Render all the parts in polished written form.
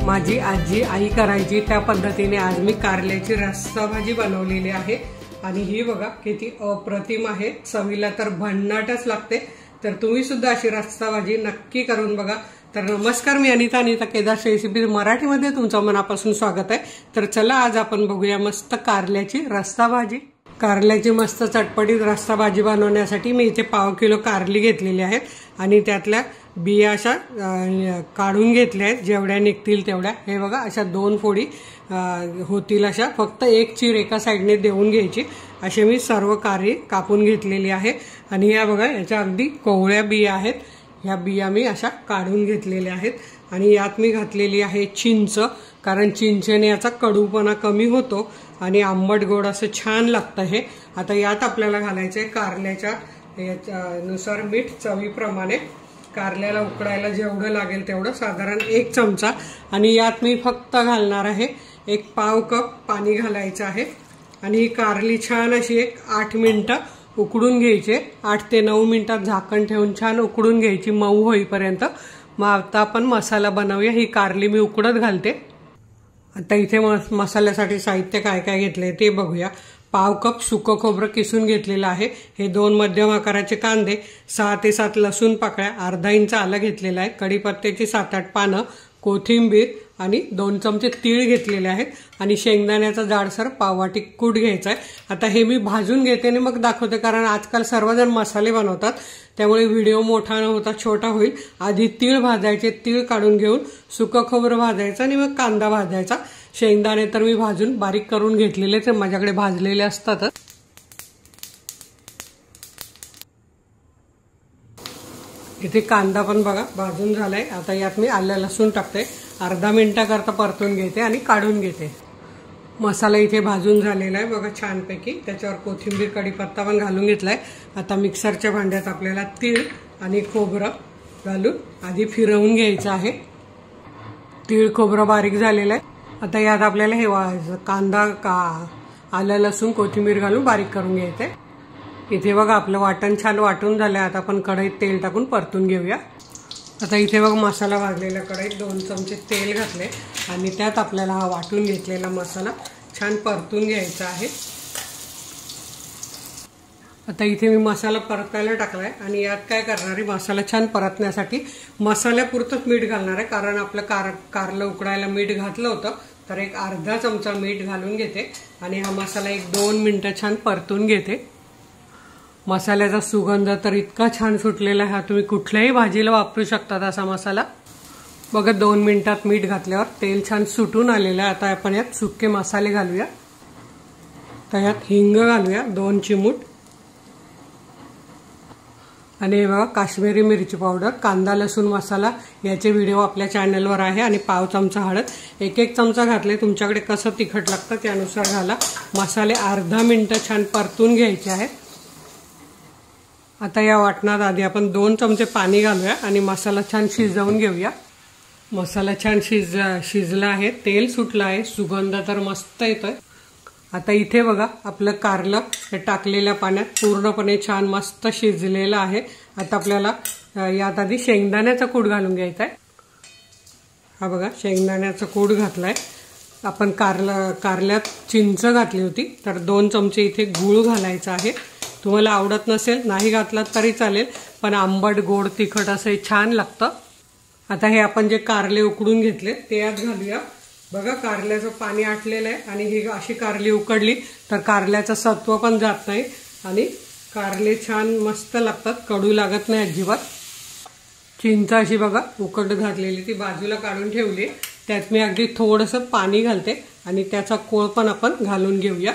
माझी आजी आई करायची त्या पद्धतीने आज मी कारल्याची रस्सा भाजी बनवलेली आहे आणि ही बघा किती अप्रतिम आहे। चवीला तर भन्नाटच लागते। तर तुम्ही सुद्धा अशी रस्सा भाजी नक्की करून बघा। तर नमस्कार, मी अनिता केदार रेसिपी मराठीमध्ये तुमचं मनापासून स्वागत आहे। तर चला आज आपण बघूया मस्त कारल्याची रस्सा भाजी। कारल्याची मस्त चटपटीत रस्सा भाजी बनवण्यासाठी मी इथे 1/2 किलो कारली घेतलेली आहेत आणि त्यातल्या बिया अशा काढून घेतल्या आहेत, जेवढ्या निघतील तेवढ्या। हे बघा अशा 2 फोडी होतील अशा, फक्त एक चीर एका साइडने देऊन घ्यायची। असे मी सर्व कारली कापून घेतलेली आहे आणि या बघा याच्या अगदी कोवळ्या बिया आहेत, ह्या बिया मी अशा काढून घेतलेल्या आहेत। आणि यात मी घातलेली आहे चिंच, कारण चिंचेने याचा कडूपणा कमी होतो आणि आंबट गोड असं छान लागतं हे। आता यात आपल्याला घालायचे कारल्याच्या नुसार मीठ चवीप्रमाणे, कारल्याला उकडायला जेवढं लागेल तेवढं, साधारण 1 चमचा। आणि यात मी फक्त घालणार आहे 1/2 कप पाणी घालायचं आहे आणि ही कारली छान अशी 8 मिनिटं उकडून घ्यायचे। 8 ते 9 मिनिटात झाकण ठेवून छान उकडून घ्यायची मऊ होईपर्यंत। मग आता आपण मसाला बनवूया। ही कारली मी उकडत घालते। आता इथे मसाल्यासाठी साहित्य काय काय घेतले ते बघूया। 1/2 कप सुकं खोबरं किसून घेतलेलं आहे, हे 2 मध्यम आकाराचे कांदे, 6 ते 7 लसूण पाकळ्या, अर्धा इंच आलं घेतलेलं आहे, कढीपत्त्याची 7-8 पानं, कोथिंबीर आणि 2 चमचे तीळ घेतलेले आहेत आणि शेंगदाण्याचा जाडसर पाववाटी कूट घ्यायचा आहे। आता हे मी भाजून घेते आणि मग दाखवते, कारण आजकाल सर्वजण मसाले बनवतात त्यामुळे व्हिडिओ मोठा न होता छोटा होईल। आधी तीळ भाजायचे, तीळ काढून घेऊन सुकं खोबरं भाजायचं आणि मग कांदा भाजायचा। शेंगदाणे तर मी भाजून बारीक करून घेतलेले, ते माझ्याकडे भाजलेले असतातच। इथे कांदा पण बघा भाजून झालाय। आता यात मी आलं लसूण टाकते, अर्धा मिनिटाकरता परतून घेते आणि काढून घेते। मसाला इथे भाजून झालेला आहे बघा छानपैकी, त्याच्यावर कोथिंबीर कढीपत्ता पण घालून घेतलाय। आता मिक्सरच्या भांड्यात आपल्याला तीळ आणि खोबरं घालून आधी फिरवून घ्यायचं आहे। तीळ खोबरं बारीक झालेलं आहे। आता यात आपल्याला हे कांदा आलं लसूण कोथिंबीर घालून बारीक करून घ्यायचंय। इथे बघा आपलं वाटण छान वाटून झालंय। आता आपण कढईत तेल टाकून परतून घेऊया। आता इथे बघा मसाला भाजलेल्या कढईत 2 चमचे तेल घातले आणि त्यात आपल्याला हा वाटून घेतलेला मसाला छान परतून घ्यायचा आहे। आता इथे मी मसाला परतायला टाकलाय आणि यात काय करणार आहे, मसाला छान परतण्यासाठी मसाल्यापुरतंच मीठ घालणार आहे, कारण आपलं कारलं उकडायला मीठ घातलं होतं। तर एक अर्धा चमचा मीठ घालून घेते आणि हा मसाला 1-2 मिनिटं छान परतून घेते। मसाल्याचा सुगंध तर इतका छान सुटलेला आहे, तुम्ही कुठल्याही भाजीला वापरू शकता असा मसाला। बघा 2 मिनिटात मीठ घातल्यावर तेल छान सुटून आलेलं आहे। आता आपण यात सुके मसाले घालूया। तर यात हिंग घालूया 2 चिमूट आणि हे बघा काश्मीरी मिरची पावडर, कांदा लसूण मसाला याचे व्हिडिओ आपल्या चॅनलवर आहे आणि 1/2 चमचा हळद, 1-1 चमचा घातले, तुमच्याकडे कसं तिखट लागतं त्यानुसार घाला। मसाले अर्धा मिनिट छान परतून घ्यायचे आहेत। आता या वाटणात आधी आपण 2 चमचे पाणी घालूया आणि मसाला छान शिजवून घेऊया। मसाला छान शिजला आहे, तेल सुटलं आहे, सुगंध तर मस्त येतोय। आता इथे बघा आपलं कारलं हे टाकलेल्या पाण्यात पूर्णपणे छान मस्त शिजलेलं आहे। आता आपल्याला यात आधी शेंगदाण्याचा कूट घालून घ्यायचा आहे। हा बघा शेंगदाण्याचा कूट घातलाय। आपण कारल्यात चिंच घातली होती, तर 2 चमचे इथे गूळ घालायचा आहे। तुम्हाला आवडत नसेल नाही घातलात तरी चालेल, पण आंबट गोड तिखट असं छान लागतं। आता हे आपण जे कारले उकडून घेतले ते यात घालूया। बघा कारल्याचं पाणी आटलेलं आहे आणि ही अशी कारली उकडली तर कारल्याचं सत्व पण जात नाही आणि कारले छान मस्त लागतात, कडू लागत नाही अजिबात। चिंच अशी बघा उकड घातलेली ती बाजूला काढून ठेवली, त्यात मी अगदी थोडंसं पाणी घालते आणि त्याचा कोळ पण आपण घालून घेऊया।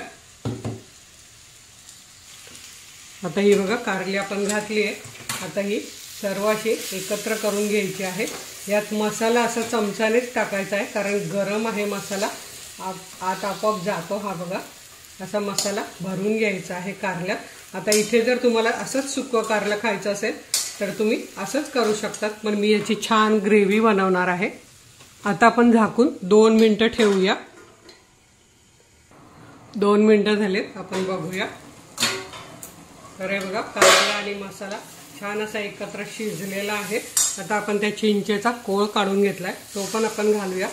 आता ही बघा कारली आपण घातली आहे। आता ही सर्व अशी एकत्र करून घ्यायची आहे। यात मसाला असा चमचानेच टाकायचा आहे, कारण गरम आहे मसाला, आत आपोआप जातो। हा बघा असा मसाला भरून घ्यायचा आहे कारल्यात। आता इथे जर तुम्हाला असंच सुकं कारलं खायचं असेल तर तुम्ही असंच करू शकतात, पण मी याची छान ग्रेव्ही बनवणार आहे। आता आपण झाकून 2 मिनिटं ठेवूया। 2 मिनिटं झालेत, आपण बघूया। तर हे बघा कारला आणि मसाला छान असा एकत्र शिजलेला आहे। आता आपण त्या चिंचेचा कोळ काढून घेतलाय, तो पण आपण घालूया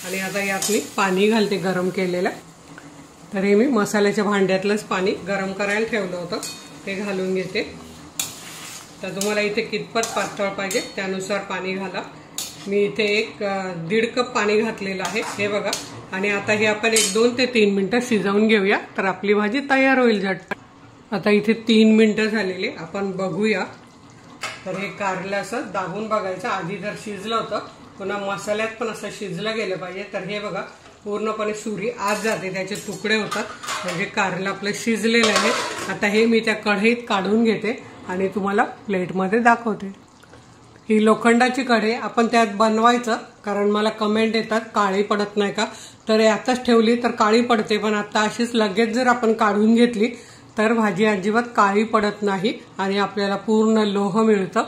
आणि आता यात मी पाणी घालते गरम केलेलं। तर हे मी मसाल्याच्या भांड्यातलंच पाणी गरम करायला ठेवलं होतं ते घालून घेते। तर तुम्हाला इथे कितपत पातळ पाहिजे त्यानुसार पाणी घाला। मी इथे 1.5 कप पाणी घातलेलं आहे हे बघा। आणि आता हे आपण 1-2 ते 3 मिनिटं शिजवून घेऊया तर आपली भाजी तयार होईल झटपट। आता इथे 3 मिनिटं झालेली आपण बघूया। तर हे कारलं असं दाबून बघायचं, आधी जर शिजलं होतं पुन्हा मसाल्यात पण असं शिजलं गेलं पाहिजे। तर हे बघा पूर्णपणे सुरी आत जाते, त्याचे तुकडे होतात, म्हणजे कारलं आपलं शिजलेलं आहे। आता हे मी त्या कढईत काढून घेते आणि तुम्हाला प्लेटमध्ये दाखवते। ही लोखंडाची कढई आपण त्यात बनवायचं, कारण मला कमेंट येतात काळी पडत नाही का, तर आताच ठेवली तर काळी पडते, पण आता अशीच लगेच जर आपण काढून घेतली तर भाजी अजिबात काळी पडत नाही आणि आपल्याला पूर्ण लोह मिळतं।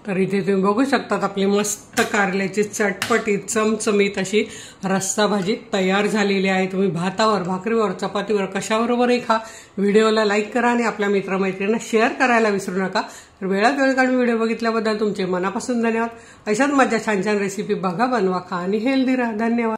तर इथे तुम्ही बघू शकतात आपली मस्त कारल्याची चटपटीत चमचमीत अशी रस्सा भाजी तयार झालेली आहे। तुम्ही भातावर, भाकरीवर, चपातीवर कशाबरोबरही खा। व्हिडिओला लाईक करा आणि आपल्या मित्रमैत्रिणींना शेअर करायला विसरू नका। तर वेळात वेळ काढून व्हिडिओ बघितल्याबद्दल तुमचे मनापासून धन्यवाद। अशाच मजा छान छान रेसिपी बघा, बनवा, खा आणि हेल्दी राहा। धन्यवाद।